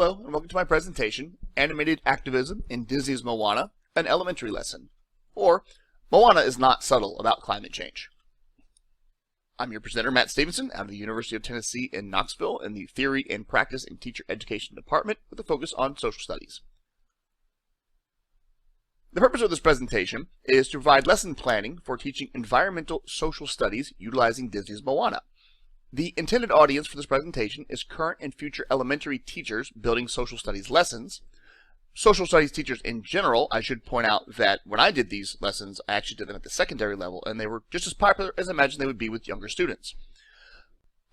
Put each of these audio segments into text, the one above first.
Hello, and welcome to my presentation, Animated Activism in Disney's Moana, an Elementary Lesson, or Moana is Not Subtle About Climate Change. I'm your presenter, Matt Stevenson, out of the University of Tennessee in Knoxville in the Theory and Practice in Teacher Education Department with a focus on social studies. The purpose of this presentation is to provide lesson planning for teaching environmental social studies utilizing Disney's Moana. The intended audience for this presentation is current and future elementary teachers building social studies lessons. Social studies teachers in general, I should point out that when I did these lessons, I actually did them at the secondary level, and they were just as popular as I imagined they would be with younger students.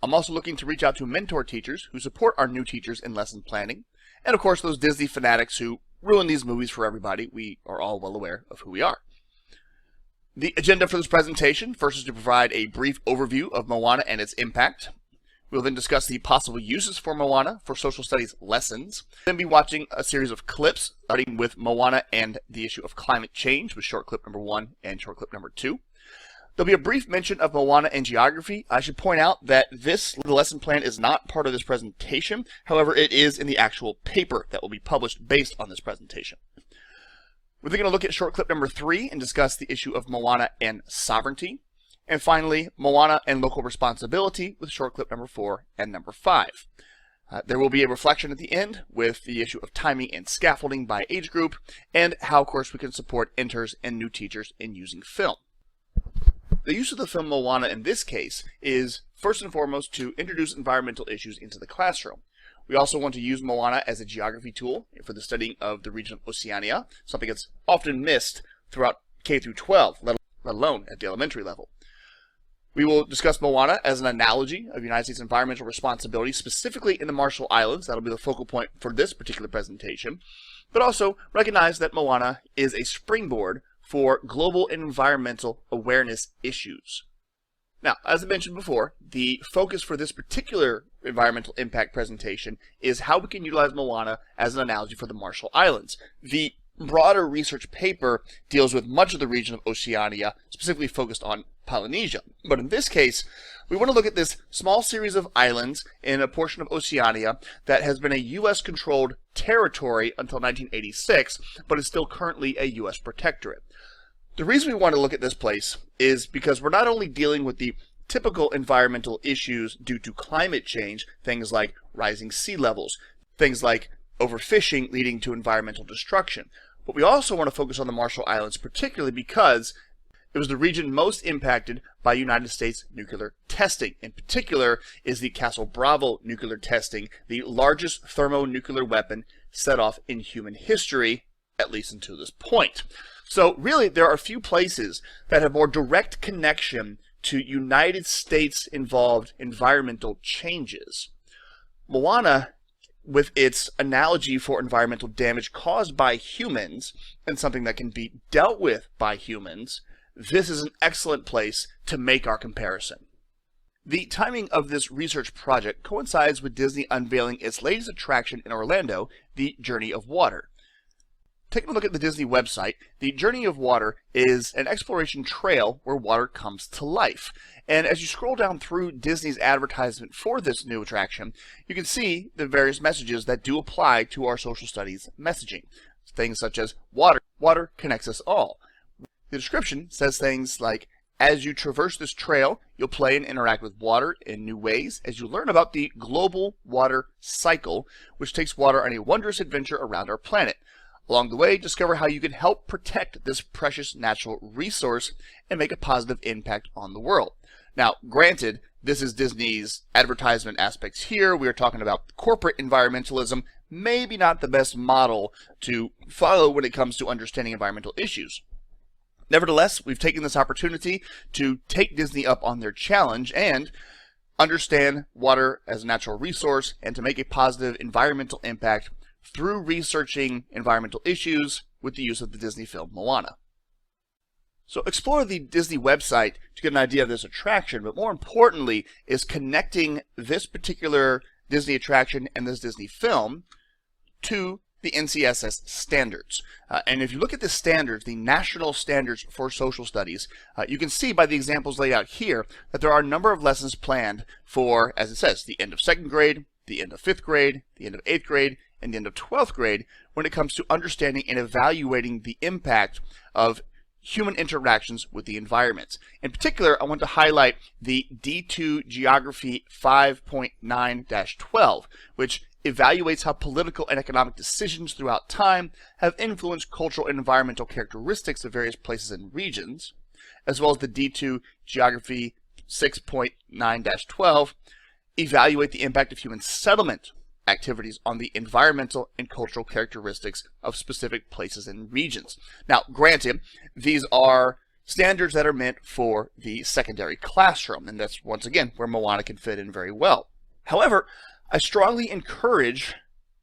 I'm also looking to reach out to mentor teachers who support our new teachers in lesson planning, and of course those Disney fanatics who ruin these movies for everybody. We are all well aware of who we are. The agenda for this presentation first is to provide a brief overview of Moana and its impact. We'll then discuss the possible uses for Moana for social studies lessons. Then be watching a series of clips starting with Moana and the issue of climate change with short clip number 1 and short clip number 2. There'll be a brief mention of Moana and geography. I should point out that this lesson plan is not part of this presentation. However, it is in the actual paper that will be published based on this presentation. We're then going to look at short clip number 3 and discuss the issue of Moana and sovereignty. And finally, Moana and local responsibility with short clip number 4 and number 5. There will be a reflection at the end with the issue of timing and scaffolding by age group and how, of course, we can support interns and new teachers in using film. The use of the film Moana in this case is first and foremost to introduce environmental issues into the classroom. We also want to use Moana as a geography tool for the studying of the region of Oceania, something that's often missed throughout K through 12, let alone at the elementary level. We will discuss Moana as an analogy of United States environmental responsibility, specifically in the Marshall Islands. That'll be the focal point for this particular presentation. But also recognize that Moana is a springboard for global and environmental awareness issues. Now, as I mentioned before, the focus for this particular environmental impact presentation is how we can utilize Moana as an analogy for the Marshall Islands. The broader research paper deals with much of the region of Oceania, specifically focused on Polynesia. But in this case, we want to look at this small series of islands in a portion of Oceania that has been a U.S.-controlled territory until 1986, but is still currently a U.S. protectorate. The reason we want to look at this place is because we're not only dealing with the typical environmental issues due to climate change, things like rising sea levels, things like overfishing leading to environmental destruction, but we also want to focus on the Marshall Islands, particularly because it was the region most impacted by United States nuclear testing. In particular is the Castle Bravo nuclear testing, the largest thermonuclear weapon set off in human history, at least until this point. So really, there are a few places that have more direct connection to United States involved environmental changes. Moana, with its analogy for environmental damage caused by humans and something that can be dealt with by humans, this is an excellent place to make our comparison. The timing of this research project coincides with Disney unveiling its latest attraction in Orlando, the Journey of Water. Taking a look at the Disney website, the Journey of Water is an exploration trail where water comes to life. And as you scroll down through Disney's advertisement for this new attraction, you can see the various messages that do apply to our social studies messaging. Things such as water connects us all. The description says things like, as you traverse this trail, you'll play and interact with water in new ways as you learn about the global water cycle, which takes water on a wondrous adventure around our planet. Along the way, discover how you can help protect this precious natural resource and make a positive impact on the world. Now, granted, this is Disney's advertisement aspects here. We are talking about corporate environmentalism, maybe not the best model to follow when it comes to understanding environmental issues. Nevertheless, we've taken this opportunity to take Disney up on their challenge and understand water as a natural resource and to make a positive environmental impact through researching environmental issues with the use of the Disney film Moana. So explore the Disney website to get an idea of this attraction, but more importantly is connecting this particular Disney attraction and this Disney film to the NCSS standards. And if you look at the standards, the national standards for social studies, you can see by the examples laid out here that there are a number of lessons planned for, as it says, the end of 2nd grade, the end of 5th grade, the end of 8th grade, in the end of 12th grade when it comes to understanding and evaluating the impact of human interactions with the environment. In particular, I want to highlight the D2 Geography 5.9-12, which evaluates how political and economic decisions throughout time have influenced cultural and environmental characteristics of various places and regions, as well as the D2 Geography 6.9-12, evaluate the impact of human settlement activities on the environmental and cultural characteristics of specific places and regions. Now, granted, these are standards that are meant for the secondary classroom, and that's once again where Moana can fit in very well. However, I strongly encourage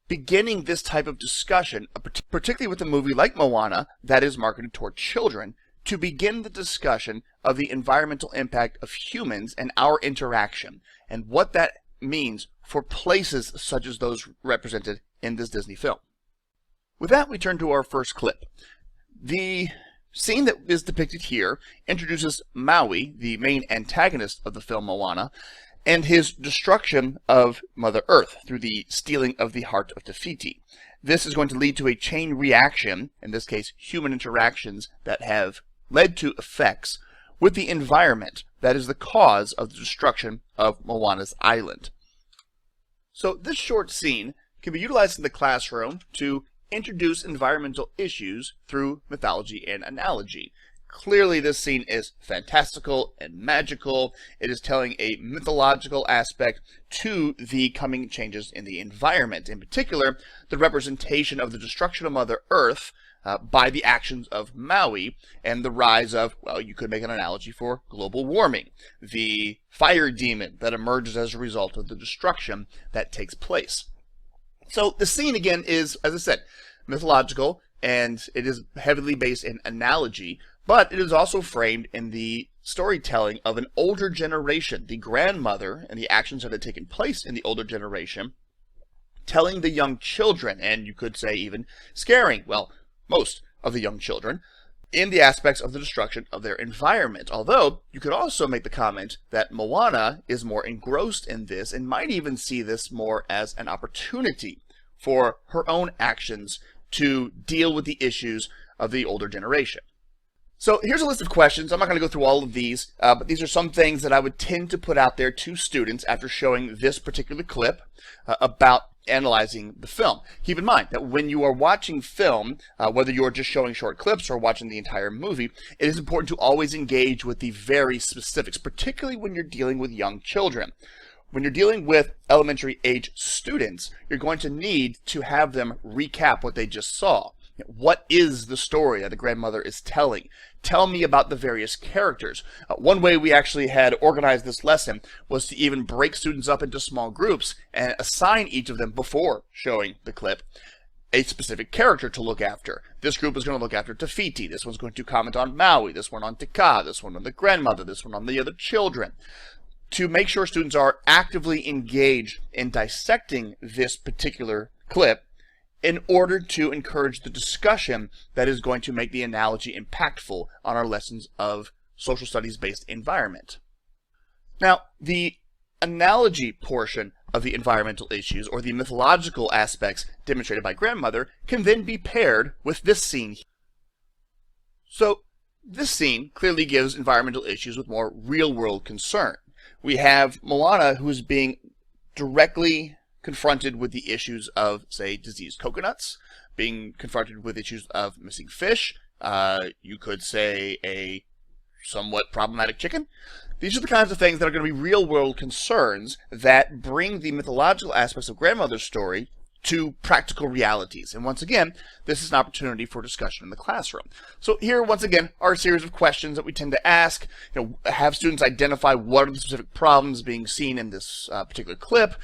beginning this type of discussion, particularly with a movie like Moana that is marketed toward children, to begin the discussion of the environmental impact of humans and our interaction, and what that means for places such as those represented in this Disney film. With that, we turn to our first clip. The scene that is depicted here introduces Maui, the main antagonist of the film Moana, and his destruction of Mother Earth through the stealing of the heart of Te Fiti. This is going to lead to a chain reaction, in this case human interactions, that have led to effects with the environment that is the cause of the destruction of Moana's island. So this short scene can be utilized in the classroom to introduce environmental issues through mythology and analogy. Clearly, this scene is fantastical and magical. It is telling a mythological aspect to the coming changes in the environment. In particular, the representation of the destruction of Mother Earth by the actions of Maui and the rise of, well, you could make an analogy for global warming, the fire demon that emerges as a result of the destruction that takes place. So the scene, again, is, as I said, mythological, and it is heavily based in analogy, but it is also framed in the storytelling of an older generation, the grandmother, and the actions that had taken place in the older generation, telling the young children, and you could say even scaring, well, most of the young children, in the aspects of the destruction of their environment. Although, you could also make the comment that Moana is more engrossed in this and might even see this more as an opportunity for her own actions to deal with the issues of the older generation. So here's a list of questions. I'm not going to go through all of these, but these are some things that I would tend to put out there to students after showing this particular clip about analyzing the film. Keep in mind that when you are watching film, whether you're just showing short clips or watching the entire movie, it is important to always engage with the very specifics, particularly when you're dealing with young children. When you're dealing with elementary age students, you're going to need to have them recap what they just saw. What is the story that the grandmother is telling? Tell me about the various characters. One way we actually had organized this lesson was to even break students up into small groups and assign each of them, before showing the clip, a specific character to look after. This group is going to look after Te Fiti. This one's going to comment on Maui. This one on Te Kā. This one on the grandmother. This one on the other children. To make sure students are actively engaged in dissecting this particular clip, in order to encourage the discussion that is going to make the analogy impactful on our lessons of social studies-based environment. Now, the analogy portion of the environmental issues, or the mythological aspects demonstrated by grandmother, can then be paired with this scene. So, this scene clearly gives environmental issues with more real-world concern. We have Moana, who is being directly confronted with the issues of, say, diseased coconuts, being confronted with issues of missing fish, you could say a somewhat problematic chicken. These are the kinds of things that are going to be real-world concerns that bring the mythological aspects of grandmother's story to practical realities. And once again, this is an opportunity for discussion in the classroom. So here, once again, are a series of questions that we tend to ask. Have students identify what are the specific problems being seen in this particular clip.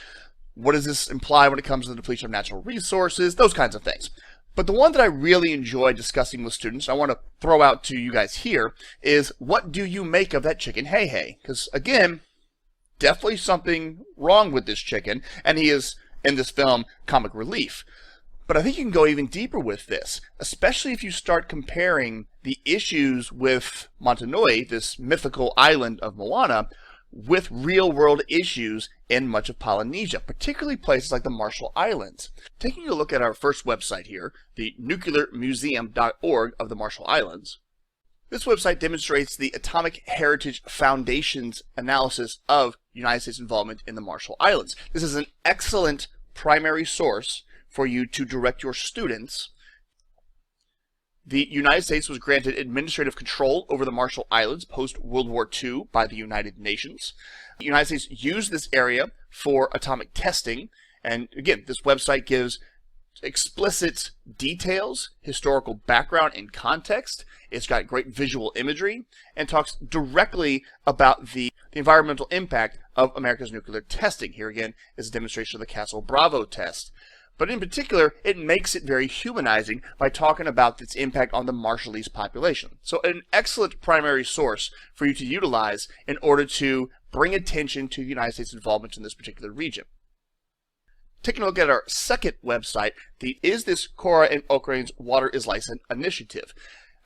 What does this imply when it comes to the depletion of natural resources? Those kinds of things. But the one that I really enjoy discussing with students, I want to throw out to you guys here, is what do you make of that chicken Hey Hey? Because again, definitely something wrong with this chicken, and he is, in this film, comic relief. But I think you can go even deeper with this, especially if you start comparing the issues with Motunui, this mythical island of Moana, with real-world issues in much of Polynesia, particularly places like the Marshall Islands. Taking a look at our first website here, the nuclearmuseum.org of the Marshall Islands, this website demonstrates the Atomic Heritage Foundation's analysis of United States involvement in the Marshall Islands. This is an excellent primary source for you to direct your students. The United States was granted administrative control over the Marshall Islands post-World War II by the United Nations. The United States used this area for atomic testing, and again, this website gives explicit details, historical background and context. It's got great visual imagery and talks directly about the environmental impact of America's nuclear testing. Here again is a demonstration of the Castle Bravo test. But in particular, it makes it very humanizing by talking about its impact on the Marshallese population. So an excellent primary source for you to utilize in order to bring attention to the United States involvement in this particular region. Taking a look at our second website, the Is This Cora and Ukraine's Water is Licensed initiative.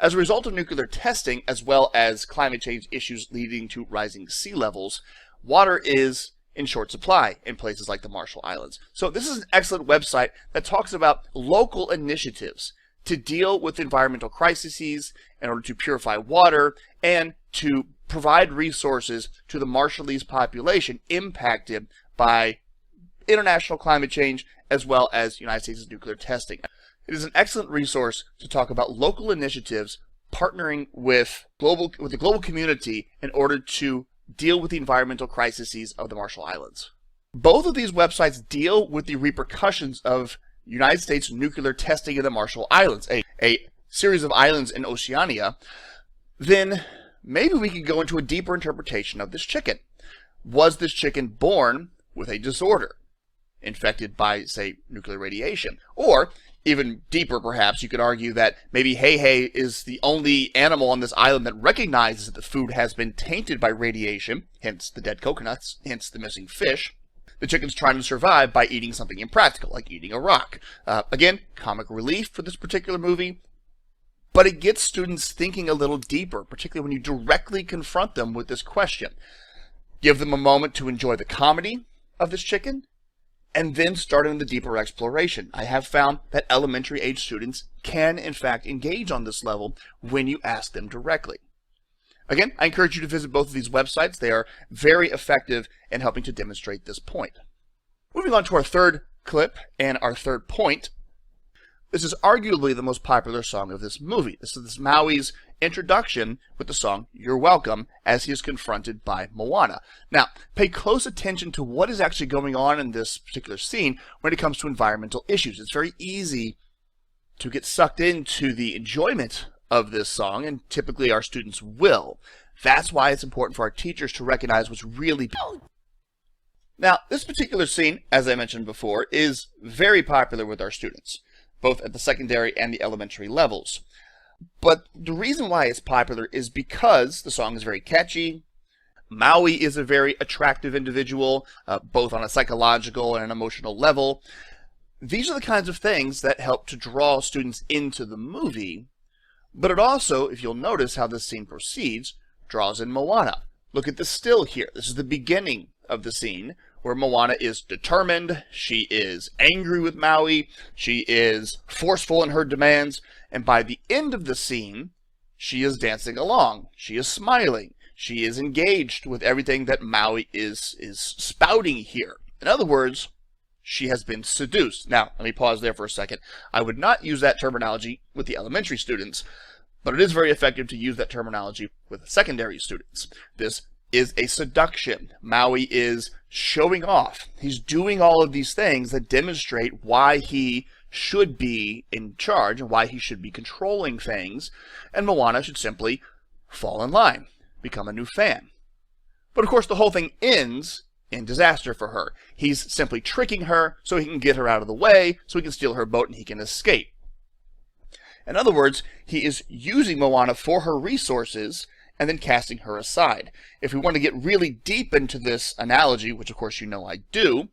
As a result of nuclear testing, as well as climate change issues leading to rising sea levels, water is in short supply in places like the Marshall Islands. So this is an excellent website that talks about local initiatives to deal with environmental crises in order to purify water and to provide resources to the Marshallese population impacted by international climate change as well as United States nuclear testing. It is an excellent resource to talk about local initiatives partnering with the global community in order to deal with the environmental crises of the Marshall Islands. Both of these websites deal with the repercussions of United States nuclear testing in the Marshall Islands, a series of islands in Oceania. Then maybe we could go into a deeper interpretation of this chicken. Was this chicken born with a disorder, infected by, say, nuclear radiation? Or, even deeper perhaps, you could argue that maybe Hey is the only animal on this island that recognizes that the food has been tainted by radiation, hence the dead coconuts, hence the missing fish. The chicken's trying to survive by eating something impractical, like eating a rock. Again, comic relief for this particular movie, but it gets students thinking a little deeper, particularly when you directly confront them with this question. Give them a moment to enjoy the comedy of this chicken, and then start in the deeper exploration. I have found that elementary age students can in fact engage on this level when you ask them directly. Again, I encourage you to visit both of these websites. They are very effective in helping to demonstrate this point. Moving on to our third clip and our third point. This is arguably the most popular song of this movie. This is Maui's introduction with the song You're Welcome as he is confronted by Moana. Now, pay close attention to what is actually going on in this particular scene when it comes to environmental issues. It's very easy to get sucked into the enjoyment of this song, and typically our students will. That's why it's important for our teachers to recognize what's really important. Now, this particular scene, as I mentioned before, is very popular with our students, both at the secondary and the elementary levels. But the reason why it's popular is because the song is very catchy. Maui is a very attractive individual, both on a psychological and an emotional level. These are the kinds of things that help to draw students into the movie. But it also, if you'll notice how this scene proceeds, draws in Moana. Look at the still here. This is the beginning of the scene where Moana is determined, she is angry with Maui, she is forceful in her demands, and by the end of the scene, she is dancing along, she is smiling, she is engaged with everything that Maui is spouting here. In other words, she has been seduced. Now, let me pause there for a second. I would not use that terminology with the elementary students, but it is very effective to use that terminology with secondary students. This is a seduction. Maui is showing off. He's doing all of these things that demonstrate why he should be in charge and why he should be controlling things, and Moana should simply fall in line, become a new fan. But of course the whole thing ends in disaster for her. He's simply tricking her so he can get her out of the way, so he can steal her boat and he can escape. In other words, he is using Moana for her resources and then casting her aside. If we want to get really deep into this analogy, which of course you know I do,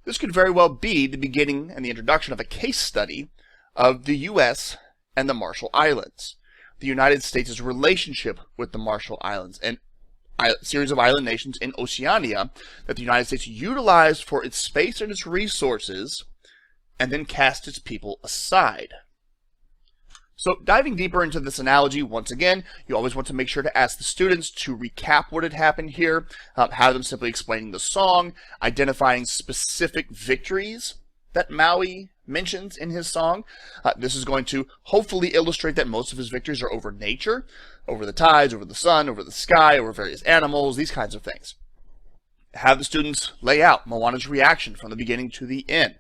this could very well be the beginning and the introduction of a case study of the U.S. and the Marshall Islands, the United States' relationship with the Marshall Islands, and series of island nations in Oceania that the United States utilized for its space and its resources, and then cast its people aside. So diving deeper into this analogy, once again, you always want to make sure to ask the students to recap what had happened here, have them simply explaining the song, identifying specific victories that Maui mentions in his song. This is going to hopefully illustrate that most of his victories are over nature, over the tides, over the sun, over the sky, over various animals, these kinds of things. Have the students lay out Moana's reaction from the beginning to the end.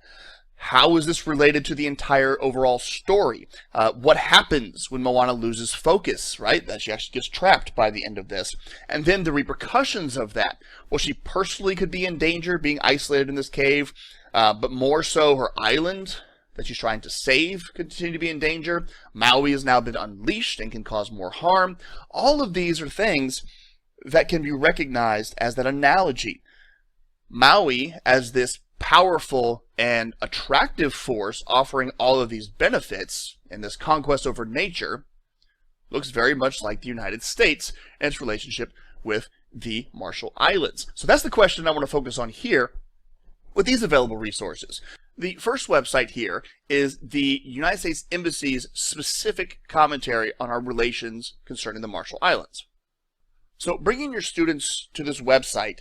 How is this related to the entire overall story? What happens when Moana loses focus, right? That she actually gets trapped by the end of this. And then the repercussions of that. Well, she personally could be in danger, being isolated in this cave, but more so her island that she's trying to save could continue to be in danger. Maui has now been unleashed and can cause more harm. All of these are things that can be recognized as that analogy. Maui as this powerful and attractive force offering all of these benefits in this conquest over nature looks very much like the United States and its relationship with the Marshall Islands. So that's the question I want to focus on here with these available resources. The first website here is the United States Embassy's specific commentary on our relations concerning the Marshall Islands. So bringing your students to this website,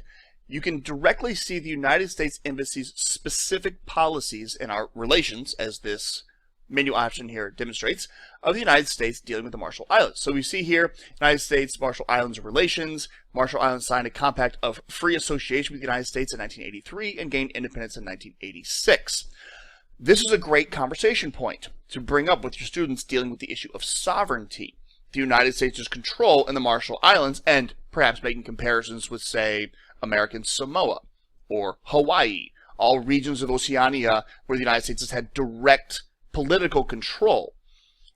you can directly see the United States Embassy's specific policies in our relations, as this menu option here demonstrates, of the United States dealing with the Marshall Islands. So we see here, United States Marshall Islands relations. Marshall Islands signed a compact of free association with the United States in 1983 and gained independence in 1986. This is a great conversation point to bring up with your students dealing with the issue of sovereignty, the United States' control in the Marshall Islands, and perhaps making comparisons with, say, American Samoa or Hawaii, all regions of Oceania where the United States has had direct political control.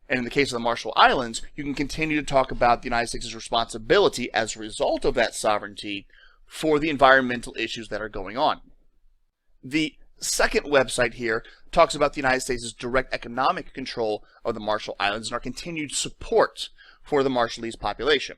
And in the case of the Marshall Islands, you can continue to talk about the United States' responsibility as a result of that sovereignty for the environmental issues that are going on. The second website here talks about the United States' direct economic control of the Marshall Islands and our continued support for the Marshallese population.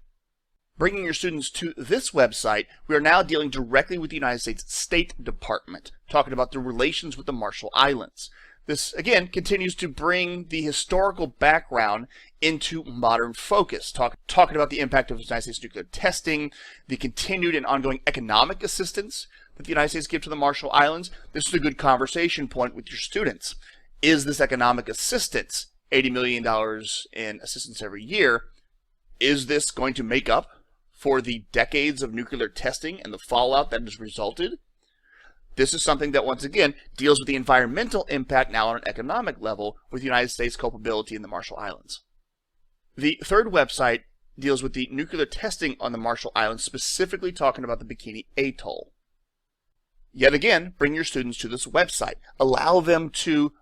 Bringing your students to this website, we are now dealing directly with the United States State Department, talking about the relations with the Marshall Islands. This, again, continues to bring the historical background into modern focus, talking about the impact of the United States nuclear testing, the continued and ongoing economic assistance that the United States gives to the Marshall Islands. This is a good conversation point with your students. Is this economic assistance, $80 million in assistance every year, is this going to make up for the decades of nuclear testing and the fallout that has resulted? This is something that, once again, deals with the environmental impact now on an economic level with the United States' culpability in the Marshall Islands. The third website deals with the nuclear testing on the Marshall Islands, specifically talking about the Bikini Atoll. Yet again, bring your students to this website. Allow them to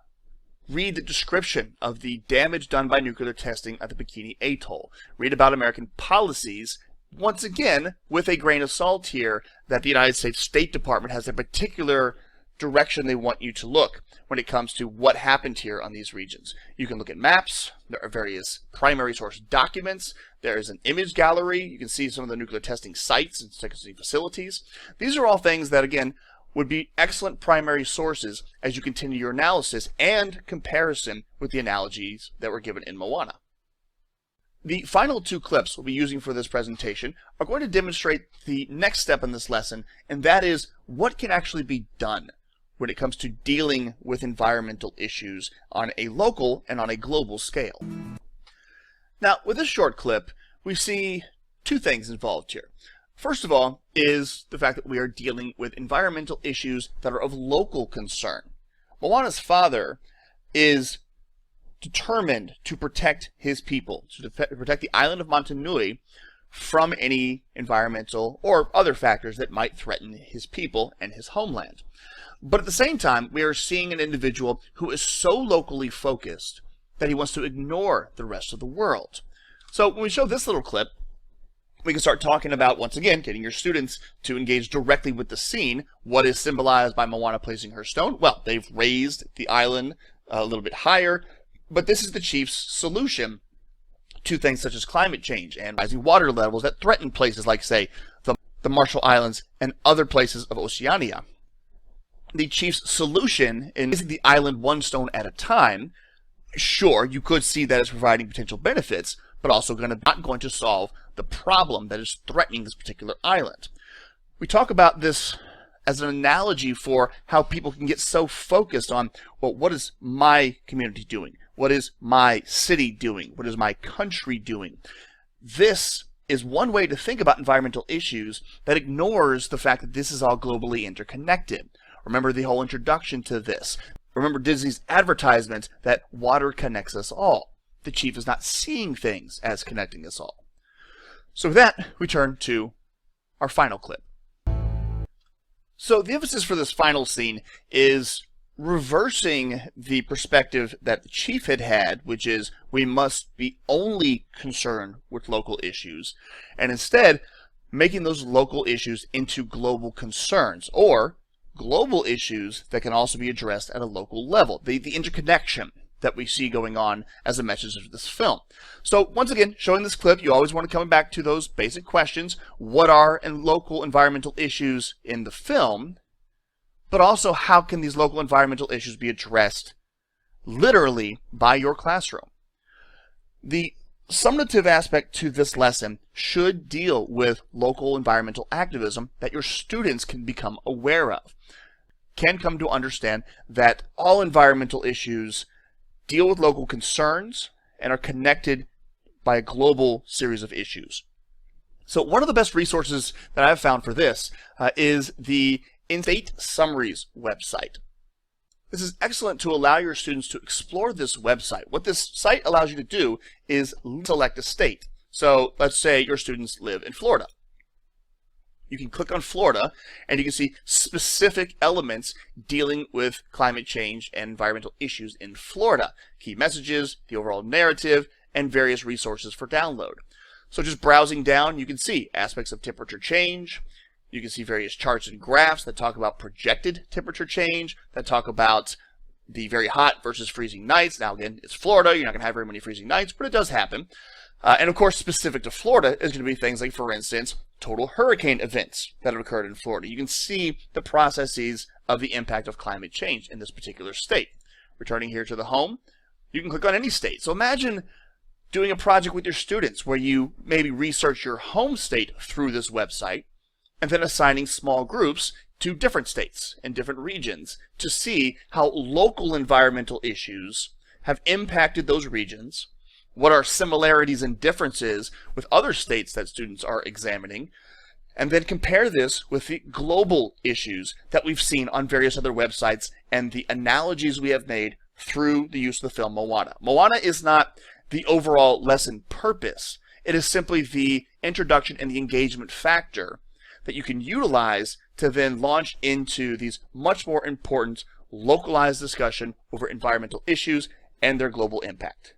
read the description of the damage done by nuclear testing at the Bikini Atoll. Read about American policies, once again, with a grain of salt here, that the United States State Department has a particular direction they want you to look when it comes to what happened here on these regions. You can look at maps. There are various primary source documents. There is an image gallery. You can see some of the nuclear testing sites and testing facilities. These are all things that, again, would be excellent primary sources as you continue your analysis and comparison with the analogies that were given in Moana. The final two clips we'll be using for this presentation are going to demonstrate the next step in this lesson, and that is what can actually be done when it comes to dealing with environmental issues on a local and on a global scale. Now, with this short clip, we see two things involved here. First of all is the fact that we are dealing with environmental issues that are of local concern. Moana's father is determined to protect his people, to protect the island of Motunui from any environmental or other factors that might threaten his people and his homeland. But at the same time, we are seeing an individual who is so locally focused that he wants to ignore the rest of the world. So when we show this little clip, we can start talking about, once again, getting your students to engage directly with the scene. What is symbolized by Moana placing her stone? Well, they've raised the island a little bit higher, but this is the chief's solution to things such as climate change and rising water levels that threaten places like, say, the the Marshall Islands, and other places of Oceania. The chief's solution in raising the island one stone at a time, sure, you could see that as providing potential benefits, but also not going to solve the problem that is threatening this particular island. We talk about this as an analogy for how people can get so focused on, well, what is my community doing? What is my city doing? What is my country doing? This is one way to think about environmental issues that ignores the fact that this is all globally interconnected. Remember the whole introduction to this. Remember Disney's advertisement that water connects us all. The chief is not seeing things as connecting us all. So with that, we turn to our final clip. So the emphasis for this final scene is reversing the perspective that the chief had, which is we must be only concerned with local issues, and instead making those local issues into global concerns, or global issues that can also be addressed at a local level. The interconnection that we see going on as a message of this film. So once again, showing this clip, you always want to come back to those basic questions. What are local environmental issues in the film? But also, how can these local environmental issues be addressed literally by your classroom? The summative aspect to this lesson should deal with local environmental activism that your students can become aware of, can come to understand that all environmental issues deal with local concerns and are connected by a global series of issues. So one of the best resources that I've found for this is the In-State Summaries website. This is excellent to allow your students to explore this website. What this site allows you to do is select a state. So let's say your students live in Florida. You can click on Florida and you can see specific elements dealing with climate change and environmental issues in Florida. Key messages, the overall narrative, and various resources for download. So just browsing down, you can see aspects of temperature change. You can see various charts and graphs that talk about projected temperature change, that talk about the very hot versus freezing nights. Now again, it's Florida, you're not going to have very many freezing nights, but it does happen. And of course, specific to Florida is going to be things like, for instance, total hurricane events that have occurred in Florida. You can see the processes of the impact of climate change in this particular state. Returning here to the home, you can click on any state. So imagine doing a project with your students where you maybe research your home state through this website, and then assigning small groups to different states and different regions to see how local environmental issues have impacted those regions, what are similarities and differences with other states that students are examining, and then compare this with the global issues that we've seen on various other websites and the analogies we have made through the use of the film Moana. Moana is not the overall lesson purpose. It is simply the introduction and the engagement factor that you can utilize to then launch into these much more important localized discussion over environmental issues and their global impact.